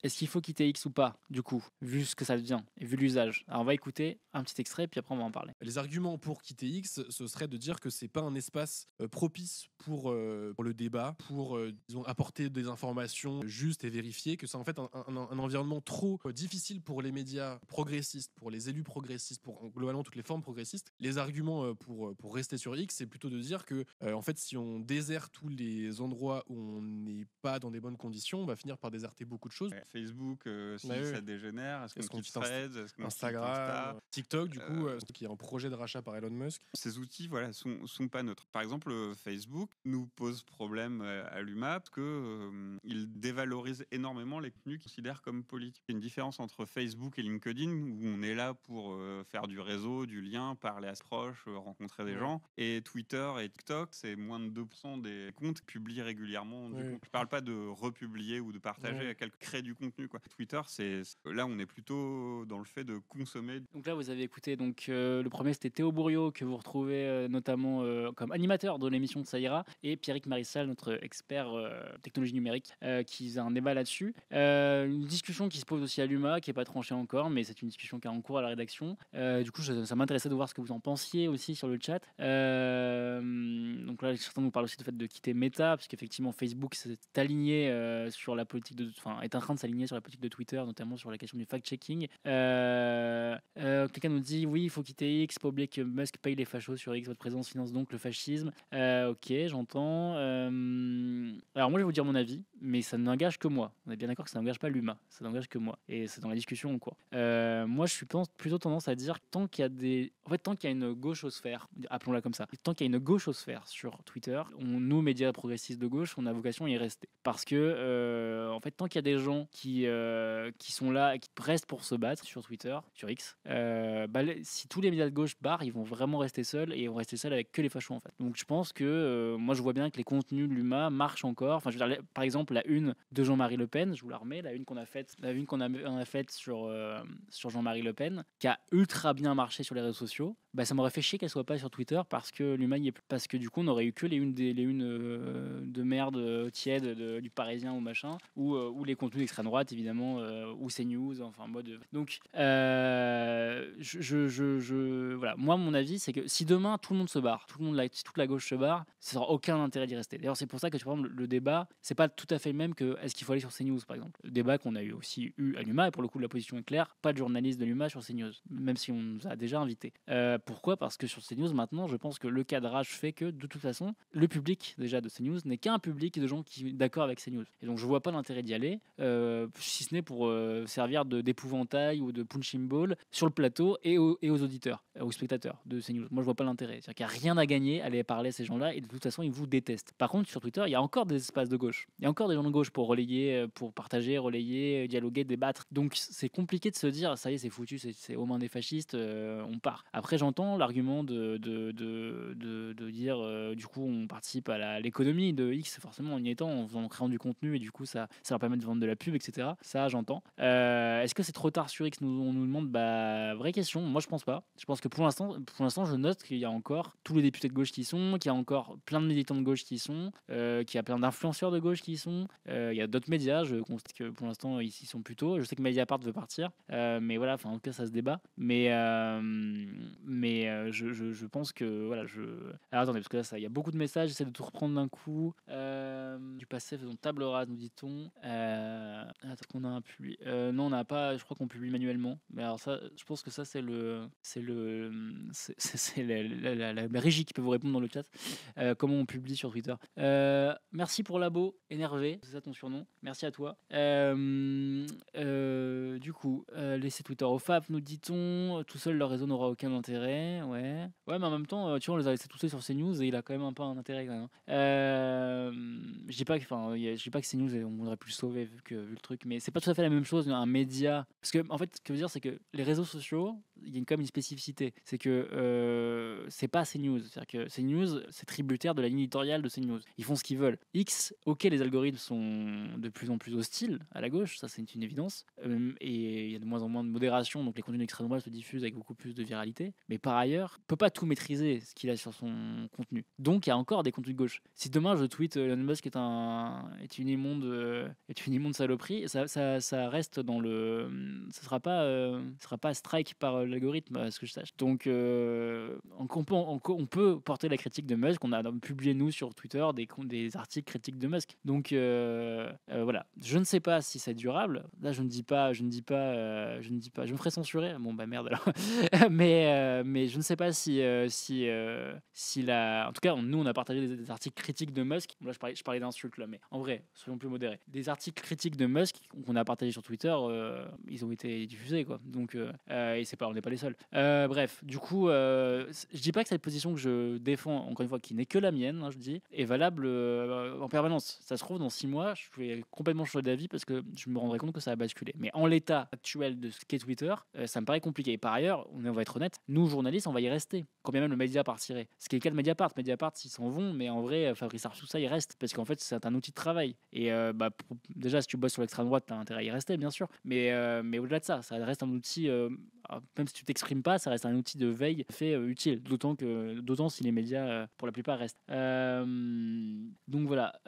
est-ce qu'il faut quitter X ou pas, du coup, vu ce que ça devient et vu l'usage? Alors on va écouter un petit extrait, puis après on va en parler. Les arguments pour quitter X, ce serait de dire que c'est pas un espace propice pour le débat, pour disons, apporter des informations justes et vérifiées, que c'est en fait un environnement trop difficile pour les médias progressistes, pour les élus progressistes, pour globalement toutes les formes progressistes. Les arguments pour rester sur X, c'est plutôt de dire que en fait, si on déserte tous les endroits où on n'est pas dans des bonnes conditions, on va finir par déserter beaucoup de choses. Ouais, Facebook, si Bah oui, ça oui. dégénère, est-ce qu'on Est-ce qu'on quitte quitte Threads, est-ce qu'on quitte Instagram, Insta? TikTok, du coup, qui est un projet de rachat par Elon Musk. Ces outils, voilà, sont pas neutres. Par exemple, Facebook nous pose problème à l'UMA parce que il dévalorise énormément les contenus qu'il considère comme politiques. Il y a une différence entre Facebook et LinkedIn où on est là pour faire du réseau, du lien, parler à ses proches, rencontrer des Ouais. gens. Et Twitter et TikTok, c'est moins de 2% des comptes qui publient régulièrement du Oui. contenu. Je parle pas de republier ou de partager, Ouais. à quelqu'un crée du contenu, quoi. Twitter, là, on est plutôt dans le fait de consommer. Donc là, vous avez écouté le premier, c'était Théo Bouriot, que vous retrouvez notamment comme animateur de l'émission de Ça ira, et Pierrick Marissal, notre expert technologie numérique, qui faisait un débat là-dessus. Une discussion qui se pose aussi à l'UMA, qui n'est pas tranchée encore, mais c'est une discussion qui est en cours à la rédaction. Du coup, ça m'intéressait de voir ce que vous en pensiez aussi sur le chat. Donc là, certains nous parlent aussi du fait de quitter Meta, parce qu'effectivement, Facebook s'est aligné sur la politique est en train de s'aligner sur la politique de Twitter, notamment sur la question du fact-checking. Quelqu'un nous dit oui, il faut quitter X, pas oublier que Musk paye les fachos sur X, votre présence finance donc le fascisme. Ok, j'entends. Alors moi je vais vous dire mon avis, mais ça n'engage que moi. On est bien d'accord que ça n'engage pas l'humain, ça n'engage que moi. Et c'est dans la discussion quoi. Moi je suis plutôt tendance à dire tant qu'il y a tant qu'il y a une gauchosphère, appelons-la comme ça, tant qu'il y a une gauchosphère sur Twitter, nous médias progressistes de gauche, on a vocation à y rester. Parce que en fait tant qu'il y a des gens qui sont là et qui restent pour se battre sur Twitter, sur X, si tous les médias de gauche barrent, ils vont vraiment rester seuls et ils vont rester seuls avec que les fachos en fait. Donc je pense que moi je vois bien que les contenus de l'UMA marchent encore. Enfin, je veux dire, par exemple la une de Jean-Marie Le Pen, je vous la remets, la une qu'on a faite sur Jean-Marie Le Pen, qui a ultra bien marché sur les réseaux sociaux. Ça m'aurait fait chier qu'elle soit pas sur Twitter parce que l'UMA y est plus. Parce que du coup on aurait eu que les unes de merde tiède du Parisien ou machin, ou les contenus d'extrême droite évidemment, ou CNews, enfin en mode. Donc voilà, moi mon avis c'est que si demain tout le monde se barre, si toute la gauche se barre, ça n'aura aucun intérêt d'y rester. D'ailleurs c'est pour ça que par exemple, le débat c'est pas tout à fait le même que est-ce qu'il faut aller sur CNews par exemple. Le débat qu'on a eu à l'UMA, et pour le coup la position est claire, pas de journaliste de l'UMA sur CNews, même si on nous a déjà invités. Pourquoi? Parce que sur CNews maintenant je pense que le cadrage fait que de toute façon le public déjà de CNews n'est qu'un public de gens qui sont d'accord avec CNews. Et donc je vois pas l'intérêt d'y aller, si ce n'est pour servir d'épouvantail ou de punching ball sur le plateau et aux auditeurs, aux spectateurs de CNews. Moi, je vois pas l'intérêt. C'est-à-dire qu'il n'y a rien à gagner à aller parler à ces gens-là et de toute façon, ils vous détestent. Par contre, sur Twitter, il y a encore des espaces de gauche. Il y a encore des gens de gauche pour relayer, pour partager, relayer, dialoguer, débattre. Donc, c'est compliqué de se dire, ça y est, c'est foutu, c'est aux mains des fascistes, on part. Après, j'entends l'argument de dire, du coup, on participe à l'économie de X, forcément, en y étant, en créant du contenu et du coup, ça leur permet de vendre de la pub, etc. Ça, j'entends. Est-ce que c'est trop tard sur X? On nous demande. Vraie question. Moi, je pense pas. Je pense que pour l'instant, je note qu'il y a encore tous les députés de gauche qui y sont, qu'il y a encore plein de militants de gauche qui y sont, qu'il y a plein d'influenceurs de gauche qui y sont. Il y a d'autres médias. Je constate que pour l'instant, ils y sont plutôt. Je sais que Mediapart veut partir, mais voilà. Enfin, en tout cas, ça se débat. Mais je pense que voilà. Alors attendez, parce que là, il y a beaucoup de messages. J'essaie de tout reprendre d'un coup. Du passé, faisons table rase, nous dit-on. Attends, qu'on a un publié. Non, on n'a pas. Je crois qu'on publie manuellement. Mais alors ça, je pense que ça c'est la régie qui peut vous répondre dans le chat. Comment on publie sur Twitter. Merci pour l'abo, énervé, c'est ça ton surnom. Merci à toi. Du coup, laissez Twitter au FAP, nous dit-on. Tout seul, leur réseau n'aura aucun intérêt. Ouais, mais en même temps, tu vois, on les a laissés tous seuls sur CNews et il a quand même un peu un intérêt quand même. Je dis pas que CNews on aurait pu le sauver vu le truc, mais c'est pas tout à fait la même chose un média. Parce que en fait, ce que je veux dire, c'est que les réseaux sociaux, il y a quand même une spécificité. C'est que c'est pas CNews. C'est-à-dire que CNews, c'est tributaire de la ligne éditoriale de CNews. Ils font ce qu'ils veulent. X, ok, les algorithmes sont de plus en plus hostiles à la gauche, ça c'est une évidence. Et il y a de moins en moins de modération, donc les contenus d'extrême droite se diffusent avec beaucoup plus de viralité. Mais par ailleurs, il peut pas tout maîtriser ce qu'il a sur son contenu. Donc il y a encore des contenus de gauche. Si demain je tweete Elon Musk est une immonde saloperie, ça reste dans le, ça sera pas strike par l'algorithme, à ce que je sache. Donc on peut porter la critique de Musk. On a publié nous sur Twitter des articles critiques de Musk. Donc voilà, je ne sais pas si c'est durable. Là je me ferai censurer. Bon bah merde alors. mais je ne sais pas si en tout cas nous on a partagé des articles critiques de Musk. Là je parlais d'insultes là, mais en vrai soyons plus modérés. Des articles critiques de Musk qu'on a partagés sur Twitter, ils ont été diffusés quoi. Donc et on n'est pas les seuls. Bref, du coup je dis pas que cette position que je défends, encore une fois, qui n'est que la mienne, je dis, est valable en permanence. Ça se trouve dans 6 mois je vais complètement changer d'avis parce que je me rendrai compte que ça a basculé. Mais en l'état actuel de ce qu'est Twitter, ça me paraît compliqué. Et par ailleurs, on va être honnête, nous journalistes, on va y rester. Quand bien même le Mediapart partirait. Ce qui est le cas de Mediapart. Mediapart, ils s'en vont, mais en vrai, Fabrice Arfi, tout ça, il reste parce qu'en fait, c'est un outil de travail. Et déjà, si tu bosses sur l'extrême droite, t'as intérêt à y rester, bien sûr. Mais au-delà de ça reste un outil. Même si tu t'exprimes pas, ça reste un outil de veille fait utile. D'autant si les médias, pour la plupart, restent. Donc voilà.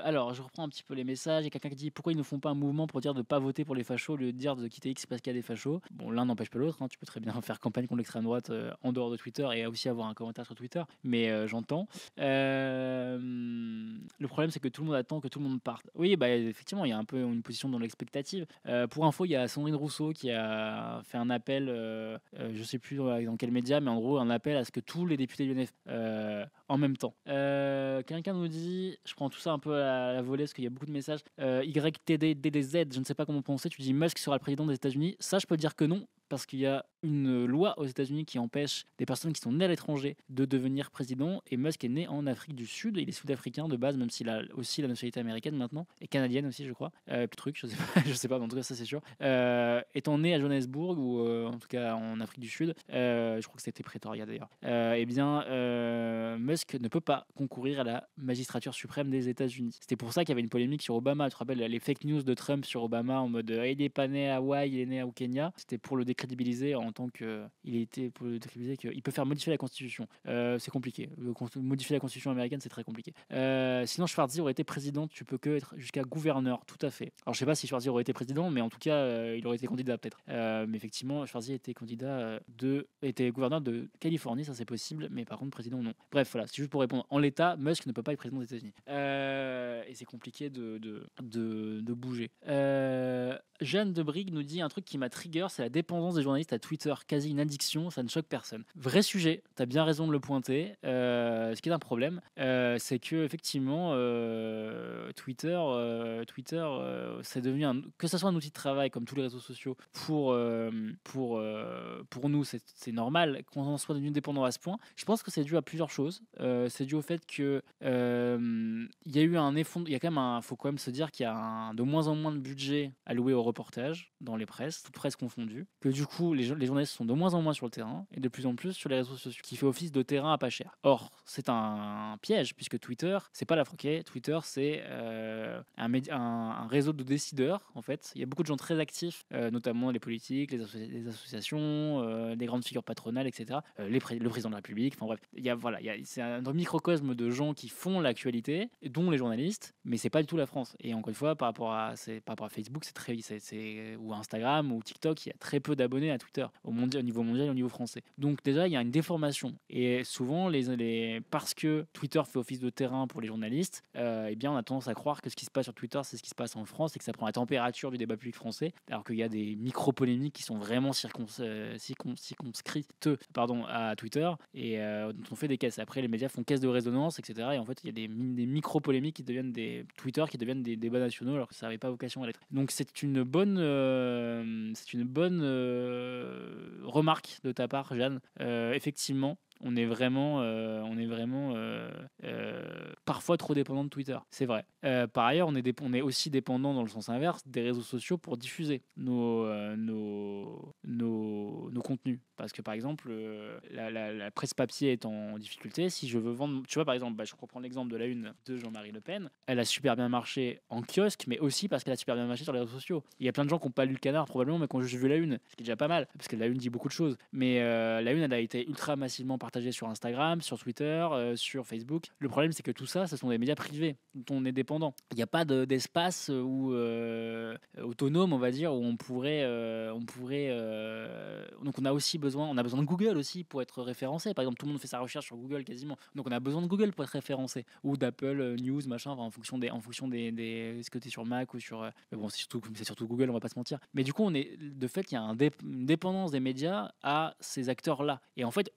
Alors, je reprends un petit peu les messages. Il y a quelqu'un qui dit pourquoi ils ne font pas un mouvement pour dire de pas voter pour les fachos au lieu de dire de quitter X parce qu'il y a des fachos. Bon, l'un n'empêche pas l'autre. Tu peux très bien faire campagne contre l'extrême droite en dehors de Twitter et aussi avoir un commentaire sur Twitter. Mais j'entends. Le problème, c'est que tout le monde attend que tout le monde parte. Oui, effectivement, il y a un peu une position dans l'expectative. Pour info, il y a Sandrine Rousseau qui a fait un appel, je sais plus dans quel média, mais en gros, un appel à ce que tous les députés lyonnais en même temps. Quelqu'un nous dit, je prends tout ça un peu à la volée parce qu'il y a beaucoup de messages. YTDDZ, je ne sais pas comment penser. Tu dis Musk sera le président des États-Unis. Ça, je peux dire que non. Parce qu'il y a une loi aux États-Unis qui empêche des personnes qui sont nées à l'étranger de devenir président. Et Musk est né en Afrique du Sud. Il est sud-africain de base, même s'il a aussi la nationalité américaine maintenant. Et canadienne aussi, je crois. Je sais pas, mais en tout cas, ça c'est sûr. Étant né à Johannesburg, ou en tout cas en Afrique du Sud, je crois que c'était Pretoria d'ailleurs, Musk ne peut pas concourir à la magistrature suprême des États-Unis. C'était pour ça qu'il y avait une polémique sur Obama. Tu te rappelles les fake news de Trump sur Obama en mode il n'est pas né à Hawaï, il est né au Kenya. C'était pour le décrédibiliser en tant que qu'il peut faire modifier la Constitution. C'est compliqué. Modifier la Constitution américaine, c'est très compliqué. Sinon, Schwarzy aurait été président. Tu peux que être jusqu'à gouverneur, tout à fait. Alors, je sais pas si Schwarzy aurait été président, mais en tout cas, il aurait été candidat peut-être. Mais effectivement, Schwarzy était était gouverneur de Californie, ça c'est possible, mais par contre président non. Bref, voilà, c'est juste pour répondre. En l'état, Musk ne peut pas être président des États-Unis. Et c'est compliqué de bouger. Jeanne de Brigue nous dit un truc qui m'a trigger, c'est la dépendance des journalistes à Twitter, quasi une addiction, ça ne choque personne. Vrai sujet, t'as bien raison de le pointer. Ce qui est un problème, c'est que effectivement Twitter, c'est devenu que ça soit un outil de travail comme tous les réseaux sociaux pour nous, c'est normal qu'on en soit devenu dépendant à ce point. Je pense que c'est dû à plusieurs choses. C'est dû au fait que il y a eu un effondrement. Il y a quand même faut quand même se dire qu'il y a de moins en moins de budget alloué au reportage dans les presses, toutes presses confondues, que du coup les journalistes sont de moins en moins sur le terrain et de plus en plus sur les réseaux sociaux, qui fait office de terrain à pas cher. Or, c'est un piège puisque Twitter, c'est pas la franquette. Twitter, c'est un réseau de décideurs en fait. Il y a beaucoup de gens très actifs, notamment les politiques, les associations, les grandes figures patronales, etc. Le président de la République. Enfin bref, c'est un microcosme de gens qui font l'actualité, dont les journalistes, mais c'est pas du tout la France. Et encore une fois, par rapport à Facebook, ou Instagram ou TikTok, il y a très peu d'abonnés à Twitter au niveau mondial et au niveau français. Donc déjà, il y a une déformation. Et souvent, parce que Twitter fait office de terrain pour les journalistes, on a tendance à croire que ce qui se passe sur Twitter, c'est ce qui se passe en France et que ça prend la température du débat public français, alors qu'il y a des micro-polémiques qui sont vraiment circonscrites à Twitter et dont on fait des caisses. Après, les médias font caisse de résonance, etc. Et en fait, il y a des micro-polémiques qui deviennent des Twitter, qui deviennent des débats nationaux, alors que ça n'avait pas vocation à l'être. Donc c'est une bonne remarque de ta part, Jeanne. Effectivement, on est vraiment parfois trop dépendant de Twitter. C'est vrai. Par ailleurs, on est aussi dépendant dans le sens inverse des réseaux sociaux pour diffuser nos contenus. Parce que par exemple, la presse papier est en difficulté. Si je veux vendre, tu vois, par exemple, je reprends l'exemple de la une de Jean-Marie Le Pen. Elle a super bien marché en kiosque, mais aussi parce qu'elle a super bien marché sur les réseaux sociaux. Il y a plein de gens qui n'ont pas lu le Canard probablement, mais qui ont juste vu la une, ce qui est déjà pas mal, parce que la une dit beaucoup de choses. Mais la une, elle a été ultra massivement partagée sur Instagram, sur Twitter, sur Facebook. Le problème, c'est que tout ça, ce sont des médias privés dont on est dépendant. Il n'y a pas d'espace autonome, on va dire, où on pourrait donc on a besoin de Google aussi pour être référencé. Par exemple, tout le monde fait sa recherche sur Google quasiment. Donc on a besoin de Google pour être référencé, ou d'Apple News, machin, en fonction des ce que tu es sur Mac ou sur mais bon, c'est surtout Google, on va pas se mentir. Mais du coup, de fait, il y a une dépendance des médias à ces acteurs-là. Et en fait,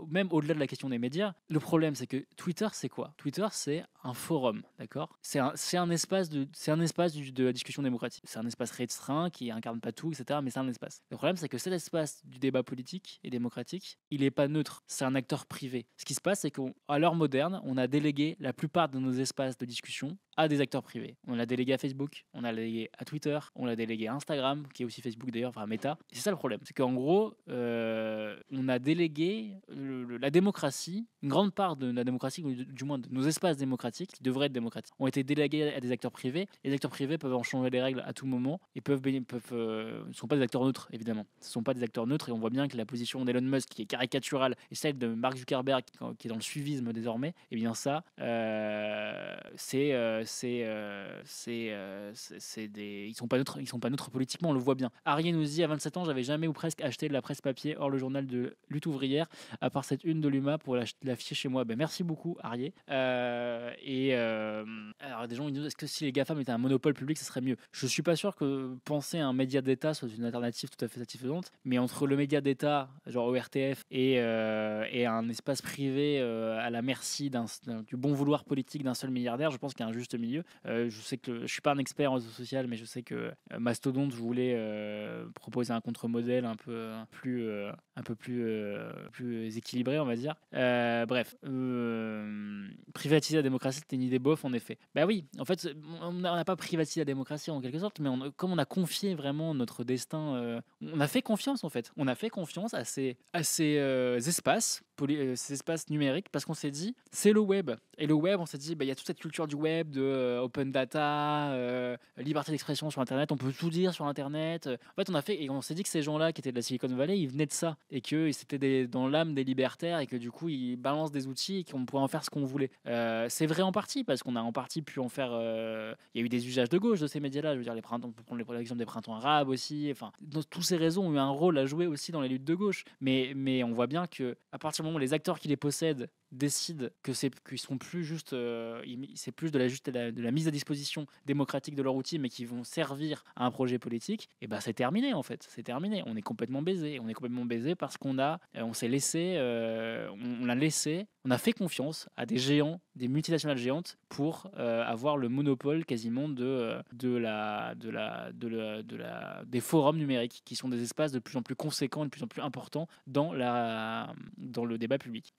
même au-delà de la question des médias, le problème, c'est que Twitter, c'est quoi? Twitter, c'est un forum, d'accord? C'est un espace de la discussion démocratique. C'est un espace restreint qui incarne pas tout, etc. Mais c'est un espace. Le problème, c'est que cet espace du débat politique et démocratique, il est pas neutre. C'est un acteur privé. Ce qui se passe, c'est qu'à l'heure moderne, on a délégué la plupart de nos espaces de discussion à des acteurs privés. On l'a délégué à Facebook, on l'a délégué à Twitter, on l'a délégué à Instagram, qui est aussi Facebook d'ailleurs, enfin Meta. Et c'est ça le problème, c'est qu'en gros, on a délégué la démocratie, une grande part de la démocratie, ou du moins de nos espaces démocratiques, qui devraient être démocratiques, ont été délégués à des acteurs privés. Les acteurs privés peuvent en changer les règles à tout moment et ne sont pas des acteurs neutres, évidemment. Ce ne sont pas des acteurs neutres et on voit bien que la position d'Elon Musk, qui est caricaturale, et celle de Mark Zuckerberg, qui est dans le suivisme désormais, et bien ça, ils sont pas neutres politiquement, on le voit bien. Arié nous dit, à 27 ans, j'avais jamais ou presque acheté de la presse papier hors le journal de Lutte ouvrière, à part cette une de l'UMA pour l'afficher chez moi. Merci beaucoup, Arié. Alors des gens ils disent, est-ce que si les GAFAM étaient un monopole public, ce serait mieux? Je suis pas sûr que penser à un média d'État soit une alternative tout à fait satisfaisante, mais entre le média d'État, genre ORTF, et un espace privé à la merci du bon vouloir politique d'un seul milliardaire, je pense qu'il y a un juste milieu. Je sais que je suis pas un expert en réseau social, mais je sais que Mastodon voulait proposer un contre-modèle un peu plus équilibré, on va dire. Bref, privatiser la démocratie, c'était une idée bof, en effet. Bah oui, en fait, on n'a pas privatisé la démocratie en quelque sorte, mais comme on a confié vraiment notre destin, on a fait confiance en fait. On a fait confiance à ces espaces, ces espaces numériques, parce qu'on s'est dit, c'est le web. Et le web, on s'est dit, il y a toute cette culture du web, de open data, liberté d'expression sur Internet, on peut tout dire sur Internet. En fait, on s'est dit que ces gens-là qui étaient de la Silicon Valley, ils venaient de ça, et que c'était dans l'âme des libertaires, et que du coup, ils balancent des outils et qu'on pouvait en faire ce qu'on voulait. C'est vrai en partie, parce qu'on a en partie pu en faire... Il y a eu des usages de gauche de ces médias-là, je veux dire, on peut prendre l'exemple des printemps arabes aussi, enfin, tous ces réseaux ont eu un rôle à jouer aussi dans les luttes de gauche, mais on voit bien que à partir du moment où les acteurs qui les possèdent décident qu'ils sont plus juste, c'est plus de la mise à disposition démocratique de leur outil, mais qui vont servir à un projet politique, et ben c'est terminé en fait, c'est terminé. On est complètement baisé, parce on s'est laissé, on a fait confiance à des géants, des multinationales géantes pour avoir le monopole quasiment des forums numériques, qui sont des espaces de plus en plus conséquents et de plus en plus importants dans le débat public.